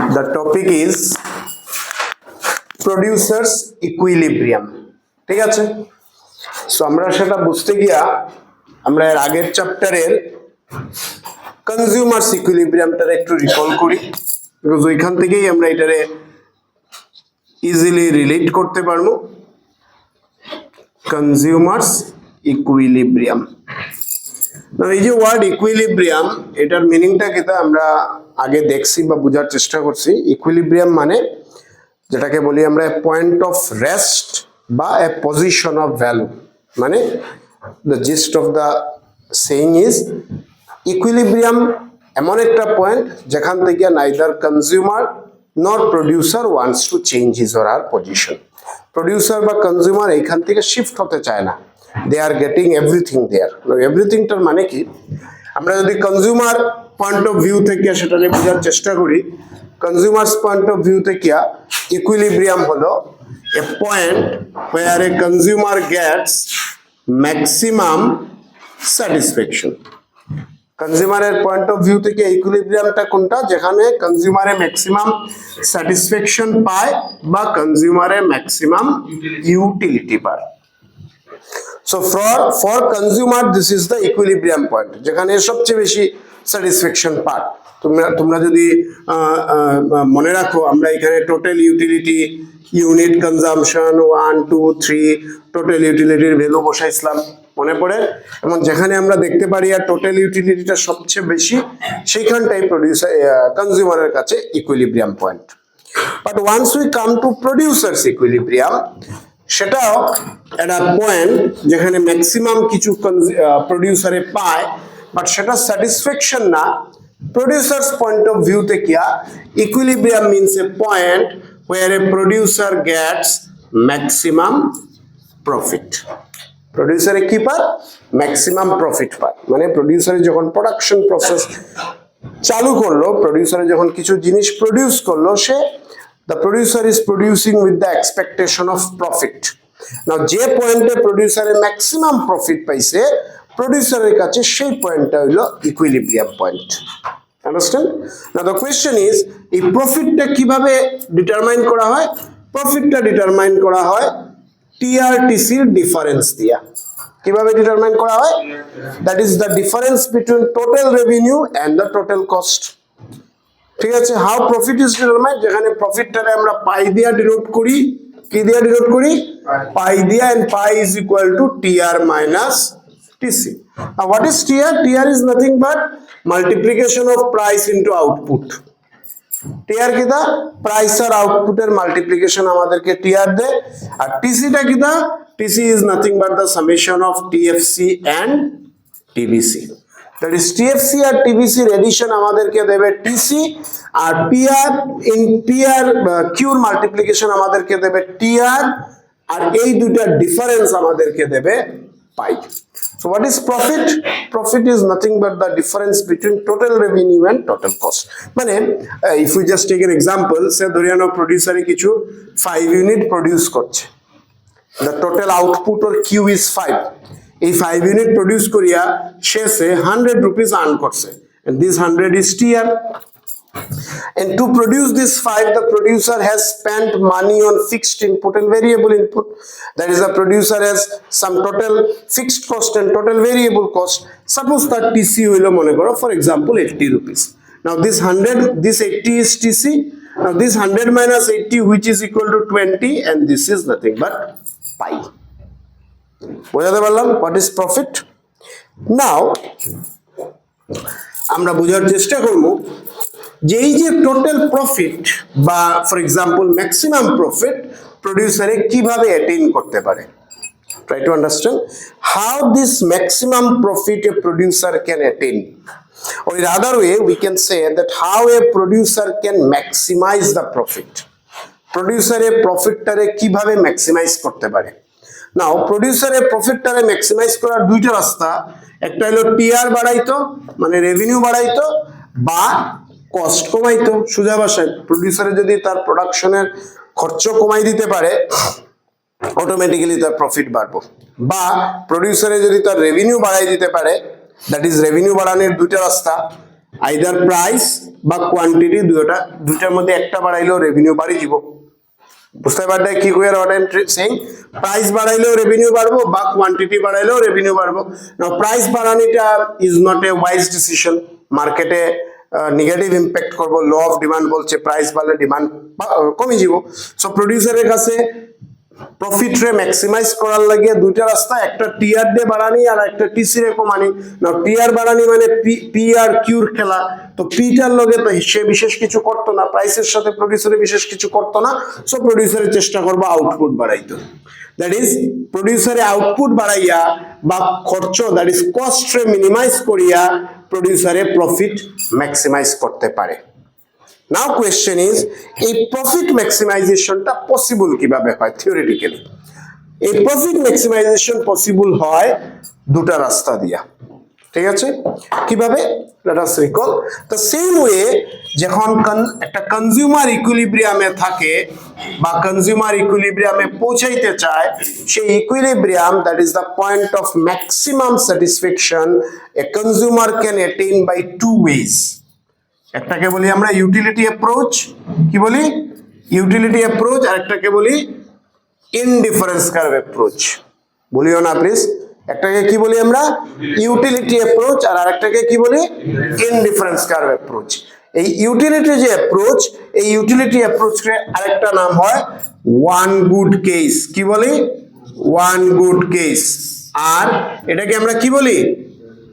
The topic is producers equilibrium. ঠিক আছে, so আমরা সেটা বুঝতে গিয়া আমরা এর আগের চ্যাপ্টারের কনজিউমার্স ইকুইলিব্রিয়ামটা একটু রিকল করি, বিকজ ওইখান থেকেই আমরা এটারে ইজিলি রিলেট করতে পারবো। কনজিউমার্স ইকুইলিব্রিয়াম, এই যে ওয়ার্ড ইকুইলিব্রিয়াম, এটার মিনিংটা কিতা আমরা আগে দেখছি বা বোঝার চেষ্টা করছি। ইকুইলিব্রিয়াম মানে যেটাকে বলি আমরা পয়েন্ট অফ রেস্ট বা এ পজিশন অফ ভ্যালু, মানে the gist of the saying is equilibrium এমন একটা পয়েন্ট যেখান থেকে neither consumer not producer wants to change his or her position. Producer বা কনজিউমার এইখান থেকে শিফট হতে চায় না, দে আর গেটিং এভরিথিং দেয়ার। এভরিথিংটার মানে কি, আমরা যদি কনজিউমার পয়েন্ট অফ ভিউ থেকে সেটা বোঝার চেষ্টা করি, কনজিউমার্স পয়েন্ট অফ ভিউ থেকে ইকুইলিব্রিয়াম হলো a point where a consumer gets maximum satisfaction. কনজিউমারের পয়েন্ট অফ ভিউ থেকে ইকুইলিব্রিয়ামটা কোনটা, যেখানে কনজিউমারে ম্যাক্সিমাম স্যাটিসফ্যাকশন পায় বা কনজিউমারে ম্যাক্সিমাম ইউটিলিটি পায়। So for consumer this is the equilibrium point, যেখানে সবচেয়ে বেশি স্যাটিসফ্যাকশন পায়। তোমরা যদি মনে রাখো, আমরা এখানে total utility, unit consumption 1 2 3 total ইউটিলিটির ভ্যালু বসাইছিলাম, মনে পড়ে? এবং যেখানে আমরা দেখতে পারি আর টোটাল ইউটিলিটিটা সবচেয়ে বেশি, সেইখানটাই প্রডিউসার কনজিউমারের কাছে equilibrium point. But once we come to producers equilibrium, সেটাও একটা পয়েন্ট যেখানে ম্যাক্সিমাম কিছু প্রডিউসারে পায়, বাট সেটা স্যাটিসফ্যাকশন না। প্রডিউসার্স পয়েন্ট অফ ভিউ থেকে equilibrium means a point where a producer gets maximum profit. প্রডিউসারে কি পায়? ম্যাক্সিমাম প্রফিট পায়। মানে প্রডিউসারে যখন প্রোডাকশন প্রসেস চালু করলো, প্রডিউসারে যখন কিছু জিনিস প্রডিউস করলো, সে the producer is producing with the expectation of profit. Now যে পয়েন্টে প্রডিউসারে ম্যাক্সিমাম প্রফিট পাইছে, প্রডিউসারের কাছে সেই পয়েন্টটা হলো equilibrium point. Understand? Now the question is, এই প্রফিটটা কিভাবে ডিটারমাইন করা হয়? প্রফিটটা ডিটারমাইন করা হয় টিআরটিসি এর ডিফারেন্স দিয়া। কিভাবে ডিটারমাইন করা হয়? That is the difference between total revenue and the total cost. ঠিক আছে, হাউ প্রফিট ইজ ডিটারমাইন্ড, যেখানে প্রফিটটারে আমরা পাই দিয়া ডিনোট করি। কি দিয়া ডিনোট করি? পাই দিয়া, and pi is equal to TR minus TC. Now what is TR? TR is nothing but multiplication of price into output. TR কিটা? প্রাইস আর আউটপুটের মাল্টিপ্লিকেশন আমাদেরকে TR দেয়। আর TC টা কিটা? TC is nothing but the summation of TFC and TBC. That is TFC আর TBC এর addition আমাদেরকে দেবে TC, আর PR in PR Q এর মাল্টিপ্লিকেশন আমাদেরকে দেবে TR, আর এই দুইটা ডিফারেন্স আমাদেরকে দেবে পাই। So what is profit? Profit is nothing but the difference between total revenue and total cost. মানে if we just take an example, say ধরে নাও প্রোডিউসারে কিছু 5 ইউনিট প্রডিউস করছে, the total output or Q is 5. এই 5 unit produce করিয়া শেষে 100 rupees earn করছে, and this 100 is TR. And to produce this 5, the producer has spent money on fixed input and variable input. That is, the producer has some total fixed cost and total variable cost. Suppose that TC will mone koro, for example 80 rupees. Now this 100, this 80 is TC. Now this 100 minus 80, which is equal to 20, and this is nothing but pi. বোঝাতে পারলাম what is profit? Now আমরা বোঝার চেষ্টা করব যে এই যে total profit বা ফর এক্সাম্পল ম্যাক্সিমাম প্রফিট প্রডিউসারে কিভাবে অ্যাটেইন করতে পারে। Try to understand how this maximum profit A producer can attain, or in other way we can say that how a producer can maximize the profit. প্রডিউসারে প্রফিটটারে কিভাবে maximise করতে পারে। নাও প্রডিউসারে প্রফিটটারে maximise করার দুইটা রাস্তা, একটা হলো টিআর বাড়াইতো, মানে রেভিনিউ বাড়াইতো, বা কস্ট কমাইতো। সোজা ভাষায় প্রডিউসারে যদি তার প্রোডাকশনের খরচ কমাই দিতে পারে, অটোমেটিক্যালি তার প্রফিট বাড়বো। বা প্রডিউসারে যদি তার রেভিনিউ বাড়াই দিতে পারে, দ্যাট ইজ রেভিনিউ বাড়ানোর দুইটা রাস্তা, আইদার প্রাইস বা কোয়ান্টিটি দুইটার মধ্যে একটা বাড়াইলেও রেভিনিউ বাড়ি যাব বুঝতে পারলে কি কইয়ার what I am saying price বাড়াইলেও রেভিনিউ বাড়বো বা কোয়ান্টিটি বাড়াইলেও রেভিনিউ বাড়বো নাও প্রাইস বাড়ানিটা is not a wise decision মার্কেটে নেগেটিভ ইম্প্যাক্ট করবো ল অফ ডিমান্ড বলছে প্রাইস বাড়লে ডিমান্ড কমে যাব সো প্রোডিউসারের কাছে প্রফিট রে ম্যাক্সিমাইজ করার লাগে দুইটা রাস্তা একটা টিআর ডে বাড়ানি আর একটা টিসি রে কমানি না টিআর বাড়ানি মানে পি আর কিউর খেলা তো পিটার লগে তো সে বিশেষ কিছু করতো না প্রাইসের সাথে প্রোডিউসারে বিশেষ কিছু করতো না সো প্রোডিউসারের চেষ্টা করবো আউটপুট বাড়াইতো দ্যাট ইজ প্রোডিউসারে আউটপুট বাড়াইয়া বা খরচ দ্যাট ইজ কস্ট রে মিনিমাইজ করিয়া প্রোডিউসারে প্রফিট ম্যাক্সিমাইজ করতে পারে Now question is a profit maximization টা possible কিভাবে হয় theoretically এই প্রফিট ম্যাক্সিমাইজেশন পসিবল হয় দুটো রাস্তা দিয়া ঠিক আছে কিভাবে let us recall the same way যখন একটা কনজিউমার ইকুইলিব্রিয়ামে থাকে বা কনজিউমার ইকুইলিব্রিয়ামে পৌঁছাইতে চায় সেই equilibrium that is the point of maximum satisfaction a consumer can attain by two ways একটাকে বলি আমরা ইউটিলিটি অ্যাপ্রোচ কি বলি ইউটিলিটি অ্যাপ্রোচ আর একটাকে বলি ইনডিফারেন্স কার্ভ অ্যাপ্রোচ বলিও না প্লিজ একটাকে কি বলি আমরা ইউটিলিটি অ্যাপ্রোচ আর আরেকটাকে কি বলি ইনডিফারেন্স কার্ভ অ্যাপ্রোচ এই ইউটিলিটি যে অ্যাপ্রোচ এই ইউটিলিটি অ্যাপ্রোচের আরেকটা নাম হয় ওয়ান গুড কেস কি বলি ওয়ান গুড কেস আর এটাকে আমরা কি বলি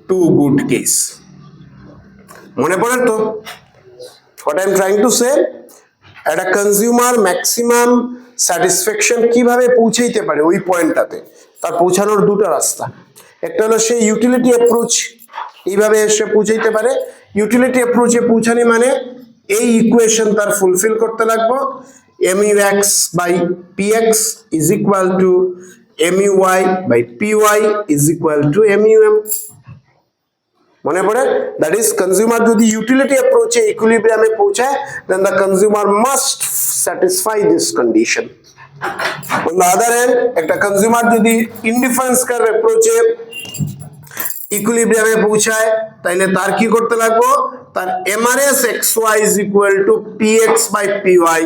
টু গুড কেস মনে পড়ে তো what I am trying to say একটা কনজিউমার ম্যাক্সিমাম স্যাটিসফ্যাকশন কিভাবে পৌঁছাইতে পারে ওই পয়েন্টটাতে তার পৌঁছানোর দুটো রাস্তা একটা হলো সেই ইউটিলিটি অ্যাপ্রোচ এইভাবে এসে পৌঁছাইতে পারে ইউটিলিটি অ্যাপ্রোচে পৌঁছানি মানে এই ইকুয়েশন তার ফুলফিল করতে লাগবে MUX by PX is equal to MUY by PY is equal to MUM মনে পড়ে দ্যাট ইজ কনজিউমার যদি ইউটিলিটি অ্যাপ্রোচে ইকুইলিব্রিয়ামে পৌঁছায় then the consumer must satisfy this condition on the other hand একটা কনজিউমার যদি ইনডিফারেন্স কার্ভ অ্যাপ্রোচে ইকুইলিব্রিয়ামে পৌঁছায় তাইলে তার কি করতে লাগবে তার MRS XY is equal to PX by PY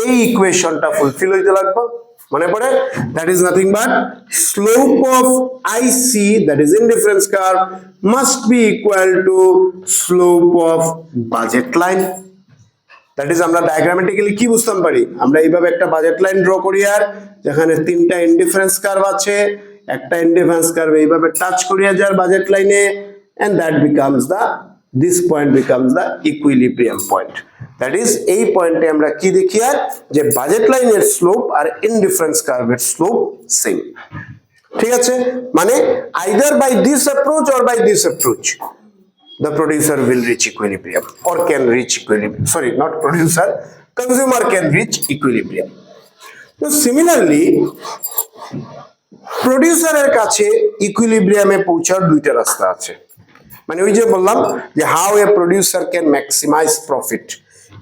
এই ইকুয়েশনটা ফুলফিল হইতে লাগবে মনে পড়ে that is nothing but slope of IC that is indifference curve must be equal to slope of budget line that is আমরা ডায়াগ্রামেটিক্যালি কি বুঝতাম পারি আমরা এইভাবে একটা বাজেট লাইন ড্র করি আর যেখানে তিনটা ইনডিফারেন্স কার্ভ আছে একটা ইনডিফারেন্স কার্ভ এইভাবে টাচ করিয়া যার বাজেট লাইনে and that becomes the this point becomes the equilibrium point that is এই পয়েন্টে আমরা কি দেখি আর যে বাজেট লাইনের স্লোপ আর ইনডিফারেন্স কার্ভের স্লোপ সেম ঠিক আছে মানে either by this approach or by this approach the producer will reach equilibrium or can reach equilibrium sorry not producer consumer can reach equilibrium so similarly producer এর কাছে ইকুইলিব্রিয়ামে পৌঁছার দুইটা রাস্তা আছে মানে ওই যে বললাম যে how a producer can maximise profit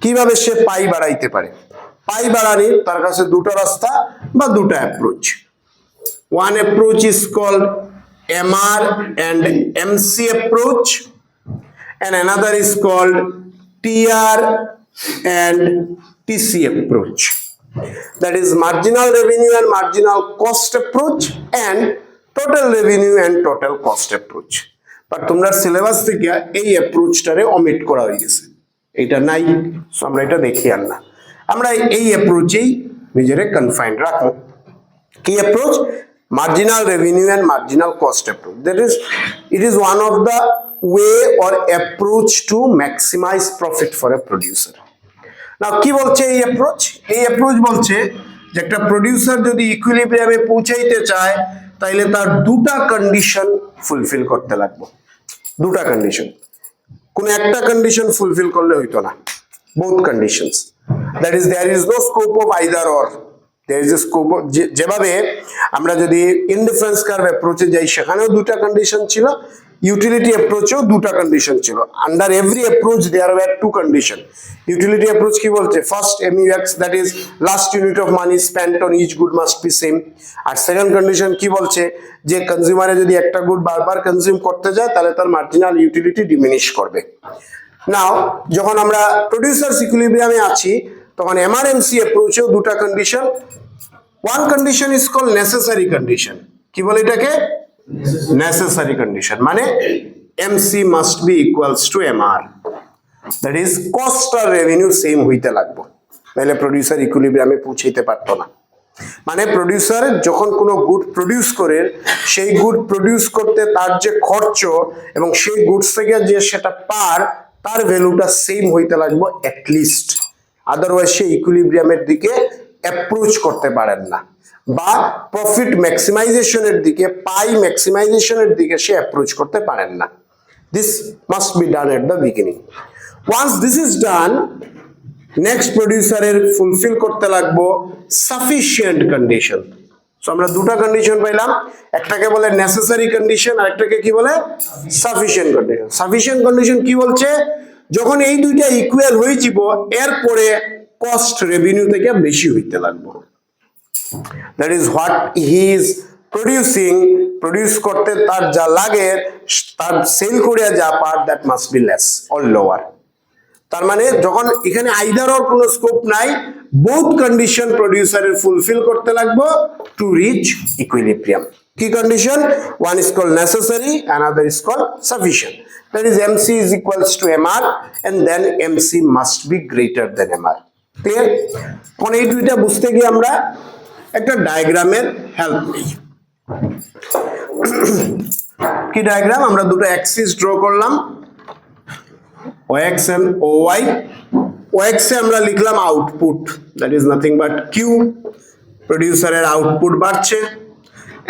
কিভাবে সে পাই বাড়াইতে পারে পাই বাড়ানির তার কাছে দুটো রাস্তা বা দুটো approach one approach is called MR and MC approach and another is called TR and TC approach that is marginal revenue and marginal cost approach and total revenue and total cost approach but তোমরা syllabus থেকে এই অ্যাপ্রোচটারে omit করা হয়ে গেছে এটা নাই so আমরা এটা দেখি আর না আমরা এই অ্যাপ্রোচেই নিজেরে কনফাইন্ড রাখবো কি approach marginal revenue and marginal cost approach that is it is one of the way or approach to maximize profit for a producer now কি বলছে এই অ্যাপ্রোচ বলছে যে একটা প্রোডিউসার যদি ইকুইলিব্রিয়ামে পৌঁছাইতে চায় তাইলে তার দুটো কন্ডিশন ফুলফিল করতে লাগবে দুটো কন্ডিশন কোন একটা কন্ডিশন ফুলফিল করলে হইতো না both conditions that is there is no scope of either or there is a scope of যেভাবে আমরা যদি ইনডিফারেন্স কার্ভ অ্যাপ্রোচে যাই সেখানেও দুটো কন্ডিশন ছিল ইউটিলিটি অ্যাপ্রোচেও দুটা কন্ডিশন ছিল। Under every approach there were two condition. Utility approach কি বলছে? First MUX, that is last unit of money spent on each good must be same. আর সেকেন্ড কন্ডিশন কি বলছে? যে কনজিউমারে যদি একটা গুড বারবার কনজিউম করতে যায় তাহলে তার মার্জিনাল ইউটিলিটি ডিমিনিশ করবে। নাও যখন আমরা প্রোডিউসার্স ইকুইলিব্রিয়ামে আছি তখন MRMC অ্যাপ্রোচেও দুটা condition. One condition is called necessary condition. কি বলে এটাকে? নেসেসারি কন্ডিশন, মানে MC must be equals to MR, that is cost আর রেভিনিউ সেম হইতে লাগবে, তাহলে প্রোডিউসার ইকুইলিব্রিয়ামে পৌঁছাইতে পারতো না। মানে প্রোডিউসার যখন কোনো গুড প্রডিউস করে সেই গুড প্রডিউস করতে তার যে খরচ এবং সেই গুডস থেকে যে সেটা পার তার ভ্যালুটা সেম হইতে লাগবে অ্যাটলিস্ট, আদারওয়াইজ সে ইকুইলিব্রিয়ামের দিকে অ্যাপ্রোচ করতে পারেন না, বা প্রফিট ম্যাক্সিমাইজেশনের দিকে, পাই ম্যাক্সিমাইজেশনের দিকে সে অ্যাপ্রোচ করতে পারেন না। This must be done at the beginning. Once this is done, next প্রোডিউসারের ফুলফিল করতে লাগবো সাফিসিয়েন্ট কন্ডিশন। সো আমরা দুটা কন্ডিশন পাইলাম, একটাকে বলে নেসেসারি কন্ডিশন আর একটাকে কি বলে? Sufficient condition. সাফিসিয়েন্ট কন্ডিশন কি বলছে? যখন এই দুইটা ইকুয়াল হয়ে যাব এরপরে কস্ট রেভিনিউ থেকে বেশি হইতে লাগবে, that is what he is producing, produce করতে তার যা লাগে তার সেল করিয়া যা পার that must be less or lower. তার মানে যখন এখানে আইদার অর কোনো স্কোপ নাই, বোথ কন্ডিশন প্রোডিউসারের ফুলফিল করতে লাগবে টু রিচ ইকুইলিব্রিয়াম। কি কন্ডিশন? One is called necessary, another is called sufficient. That is MC is equals to MR and then MC must be greater than MR. Clear? এখন এই দুইটা বুঝতে গিয়ে আমরা একটা ডায়াগ্রামের হেল্প নিই। কি ডায়াগ্রাম? আমরা দুটো অ্যাক্সিস ড্র করলাম, OX and OY. OX এ আমরা লিখলাম output, that is nothing but Q, প্রোডিউসারের আউটপুট বাড়ছে,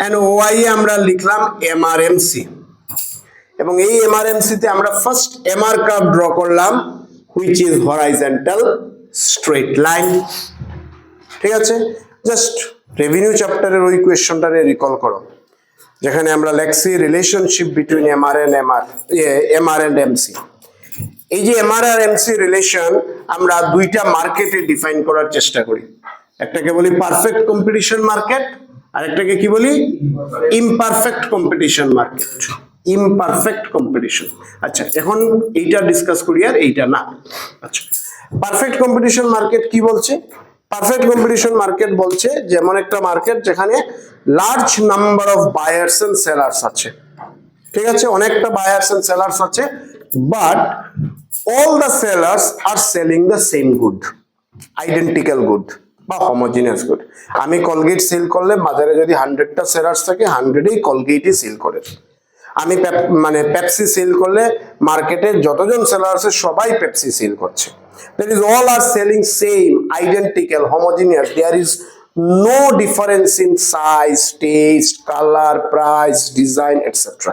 এন্ড OY এ আমরা লিখলাম MRMC, এবং এই MRMC তে আমরা ফার্স্ট MR কার্ভ ড্র করলাম which is horizontal straight line. ঠিক আছে? জাস্ট রেভিনিউ চ্যাপ্টারের ওই কোয়েশ্চনটারে রিকল করো যেখানে আমরা লেখছি relationship between MR and MC। এই যে MR আর MC রিলেশন আমরা দুইটা মার্কেটে ডিফাইন করার চেষ্টা করি, একটাকে বলি পারফেক্ট কম্পিটিশন মার্কেট আর একটাকে কি বলি? Imperfect competition market. Imperfect competition. আচ্ছা, এখন এইটা ডিসকাস করি আর এইটা না। আচ্ছা, পারফেক্ট কম্পিটিশন মার্কেট কি বলছে? পারফেক্ট কম্পিটিশন মার্কেট বলছে যেমন একটা মার্কেট যেখানে large number of buyers and sellers আছে। ঠিক আছে? অনেকটা বায়ার্স এন্ড সেলার্স আছে, but all the sellers are selling the same good, identical good বা homogeneous good। আমি কলগেট সেল করলে বাজারে যদি 100টা সেলার্স থাকে 100ই কলগেটই সেল করে। আমি মানে পেপসি সেল করলে মার্কেটে যতজন সেলার আছে সবাই পেপসি সেল করছে। That is all are selling same, identical, homogeneous. There is no difference in size, taste, colour, price, design etcetera.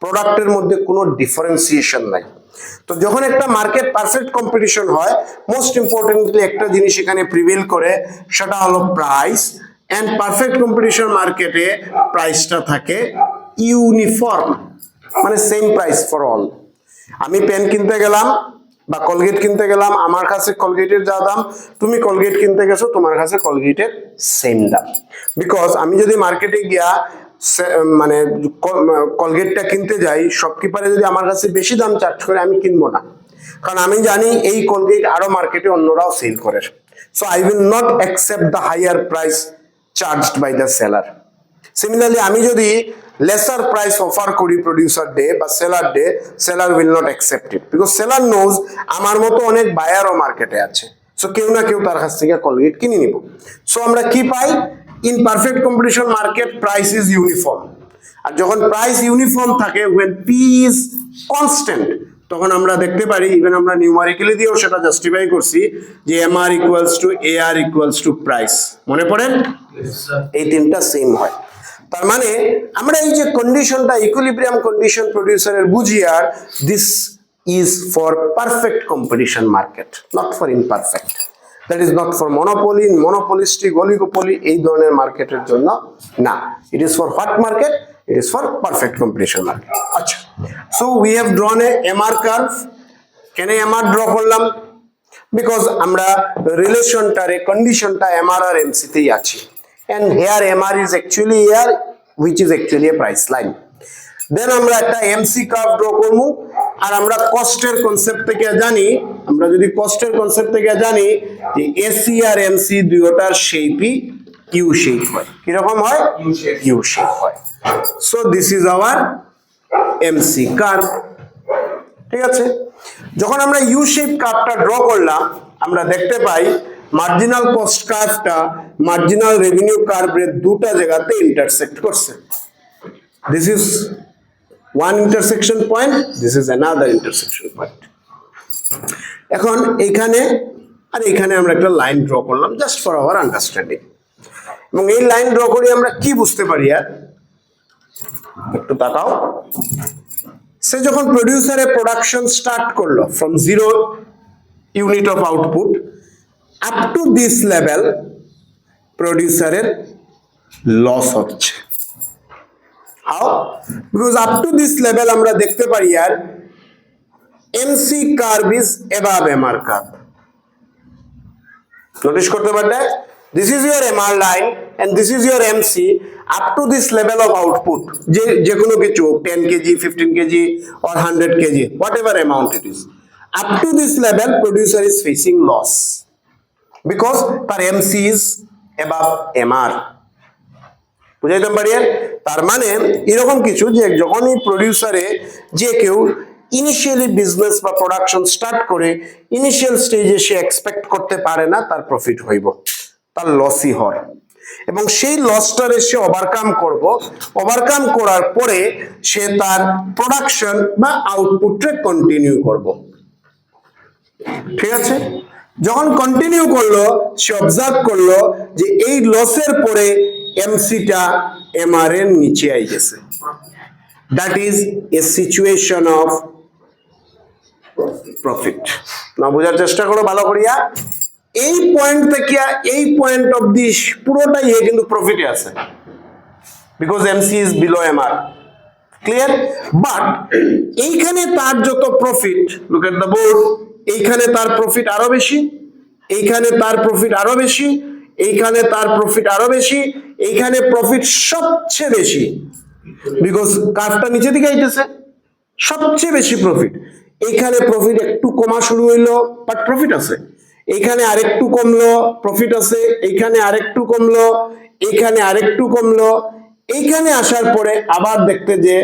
প্রোডাক্টের মধ্যে কোনো ডিফারেন্সিয়েশন নাই। তো যখন একটা মার্কেট পারফেক্ট কম্পিটিশন হয়, মোস্ট ইম্পর্টেন্টলি একটা জিনিস এখানে প্রিভেল করে, সেটা হলো প্রাইস। এন্ড পারফেক্ট কম্পিটিশন মার্কেটে প্রাইসটা থাকে ইউনিফর্ম, মানে সেম প্রাইস ফর অল। আমি পেন কিনতে গেলাম বা কলগেট কিনতে গেলাম, আমার কাছে কলগেটের যা দাম, তুমি কলগেট কিনতে গেছো, তোমার কাছে কলগেটের সেম দাম। বিকজ আমি যদি মার্কেটে গিয়া মানে কলগেটটা কিনতে যাই, শপকিপারে যদি আমার কাছে বেশি দাম চার্জ করে আমি কিনবো না, কারণ আমি জানি এই কলগেট আরো মার্কেটে অন্যরাও সেল করে। So I will not accept the higher price charged by the seller. Similarly আমি যদি lesser price offer করি প্রোডিউসার ডে বা সেলার ডে, seller will not accept it, because seller knows আমার মতো অনেক বায়ারও মার্কেটে আছে, সো কেউ না কেউ তার কাছ থেকে কলগেট কিনে নিব। সো আমরা কি পাই? In perfect competition market price is uniform. আর যখন প্রাইস ইউনিফর্ম থাকে, when P is constant, তখন আমরা দেখতে পারি, ইভেন আমরা নিউমারিক্যালি দিয়েও সেটা জাস্টিফাই করছি, যে MR equals to AR equals to price. মনে পড়েন? এই তিনটা সেম হয়। তার মানে আমরা এই যে কন্ডিশনটা ইকুইলিব্রিয়াম কন্ডিশন প্রোডিউসারের বুঝি, আর this is for perfect competition market, not for imperfect. That is not for monopoly, monopolistic, oligopoly এই ধরনের মার্কেটের জন্য না। It is for what market? it is for perfect completion market. আচ্ছা, so we have drawn a MR curve. কেন MR draw করলাম? Because আমরা রিলেশনটারে কন্ডিশনটা MR আর MC তেই আছে, and here MR is actually here which is actually a price line. দেন আমরা একটা MC curve draw করব, আর আমরা কস্টের কনসেপ্ট থেকে জানি, আমরা যদি কস্টের কনসেপ্ট থেকে জানি যে AC আর MC দুইটার শেপই ইউ শেপ হয়। কি রকম হয়? ইউ শেপ হয়। So this is our MC curve. ঠিক আছে, যখন আমরা ইউ শেপ কার্ভটা ড্র করলাম, আমরা দেখতে পাই মার্জিনাল কস্ট কার্ভটা মার্জিনাল রেভিনিউ কার্ভের দুটো জায়গাতে ইন্টারসেক্ট করছে। This is one intersection point, this is another intersection point. এখন এইখানে আর এইখানে আমরা একটা লাইন ড্র করলাম জাস্ট ফর আওয়ার আন্ডারস্ট্যান্ডিং, এবং এই লাইন ড্র করে আমরা কি বুঝতে পারি? আর একটু তাকাও, সে যখন প্রোডিউসারে প্রোডাকশন স্টার্ট করলো from 0 unit of output up to this level, প্রোডিউসারের লস হচ্ছে। How? Because up to this level আমরা দেখতে পারি আর MC curve is above MR curve. Notice করতে পারলে this is your MR line and this is your MC up to this level of output, যে কোনো কিছু 10 kg 15 kg or 100 kg whatever amount it is, up to this level producer is facing loss because তার MC is above MR. বুঝাইতে পারি? তার মানে এরকম কিছু যে যখনই প্রোডিউসারে যে কেউ ইনিশিয়ালি বিজনেস বা প্রোডাকশন স্টার্ট করে ইনিশিয়াল স্টেজে সে এক্সপেক্ট করতে পারে না তার প্রফিট হইব, তার লসই হয়, এবং সেই লসটারে সে ওভারকাম করার পরে সে তার প্রোডাকশন বা আউটপুটে কন্টিনিউ করব। ঠিক আছে, যখন কন্টিনিউ করলো সে অবজার্ভ করলো যে এই লসের পরে এমসিটা এমআর এর নিচে আই গেছে। That is a situation of profit. না বোঝার চেষ্টা করো ভালো করিয়া, এই পয়েন্ট থেকে এই পয়েন্ট অফ দি পুরোটাই কিন্তু প্রফিটে আছে, because MC is below MR. Clear? But এইখানে তার যত profit, look at the board, এইখানে তার প্রফিট আরো বেশি, এইখানে তার প্রফিট আরো বেশি, এইখানে তার প্রফিট আরো বেশি, এইখানে প্রফিট সবচেয়ে বেশি, বিকজ কার্ভটা নিচে দিকে আইতেছে, সবচেয়ে বেশি প্রফিট। এইখানে প্রফিট একটু কমা শুরু হইলো বাট প্রফিট আছে, এইখানে আরেকটু কমলো প্রফিট আছে, এইখানে আরেকটু কমলো, এইখানে আরেকটু কমলো, এইখানে আসার পরে আবার দেখতে যে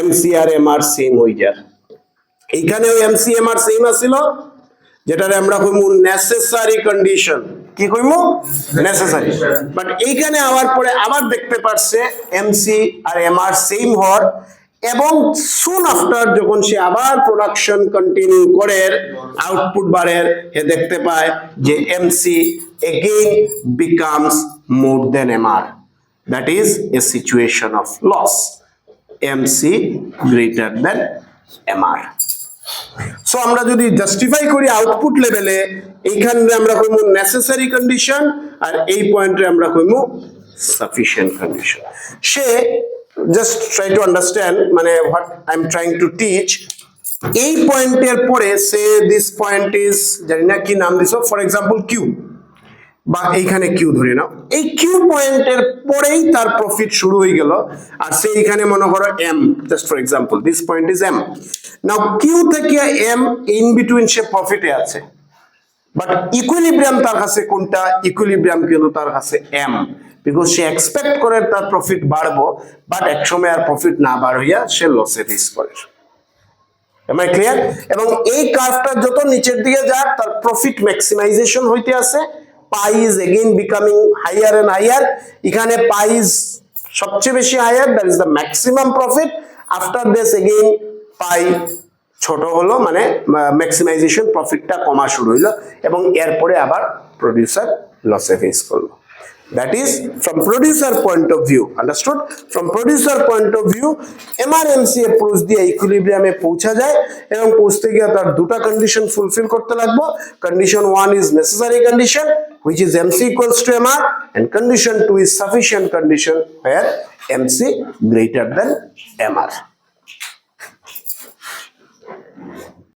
এমসি আর এমআর সেম হয়ে যায়। এইখানেও এমসি এমআর সেম আছিল, যেটারে আমরা কইমু নেসেসারি কন্ডিশন। কি কইমু? নেসেসারি। বাট এইখানে আওয়ার পরে আবার দেখতে পারছে এমসি আর এমআর সেম হওয়ার, এবং সুন আফটার যখন সে আবার প্রোডাকশন কন্টিনিউ করে আউটপুট বাড়ের, সে দেখতে পায় যে MC again becomes more than MR. That is a situation of loss, MC greater than MR. So আমরা যদি জাস্টিফাই করি আউটপুট লেভেলে, এইখানে আমরা কইমু নেসেসারি কন্ডিশন, আর এই পয়েন্টে আমরা কইমু সাফিশিয়েন্ট কন্ডিশন। সে জাস্ট ট্রাই টু আন্ডারস্ট্যান্ড মানে what I am trying to teach. এই পয়েন্টের পরে সে দিস পয়েন্ট ইজ, জানি না কি নাম দিছো, ফর এক্সাম্পল কিউ, বা এইখানে কিউ ধরে নাও, এই কিউ পয়েন্টের পরেই তার প্রফিট শুরু হয়ে গেল, আর সে এইখানে মনে করো M, just for example this point is M. Now Q থেকে এম ইন বিটুইন সে প্রফিটে আছে, বাট ইকুইলিব্রিয়াম তার কাছে কোনটা? ইকুইলিব্রিয়াম কিন্তু তার কাছে এম, বিকজ সে এক্সপেক্ট করে তার প্রফিট বাড়বো, বাট এক সময় আর প্রফিট না বার হইয়া সে লসে ফেস করে। Am I clear? এবং এই কার্ভটা যত নিচের দিকে যায় তার প্রফিট ম্যাক্সিমাইজেশন হইতে আছে, pi is again becoming higher and higher. এখানে পাই ইজ সবচেয়ে বেশি higher, that is the maximum profit. After this again pi ছোট হলো, মানে ম্যাক্সিমাইজেশন প্রফিটটা কমা শুরু হইলো, এবং এরপরে আবার প্রোডিউসার লসে ফেস করলো। That is from producer point of view, understood? From producer point of view, MRMC approach দিয়ে equilibrium এ পৌঁছা যায়, এবং পৌঁছতে গিয়ে তার দুটো কন্ডিশন ফুলফিল করতে লাগবে। Condition 1 is necessary condition, which is MC equals to MR, and condition 2 is sufficient condition, where MC greater than MR.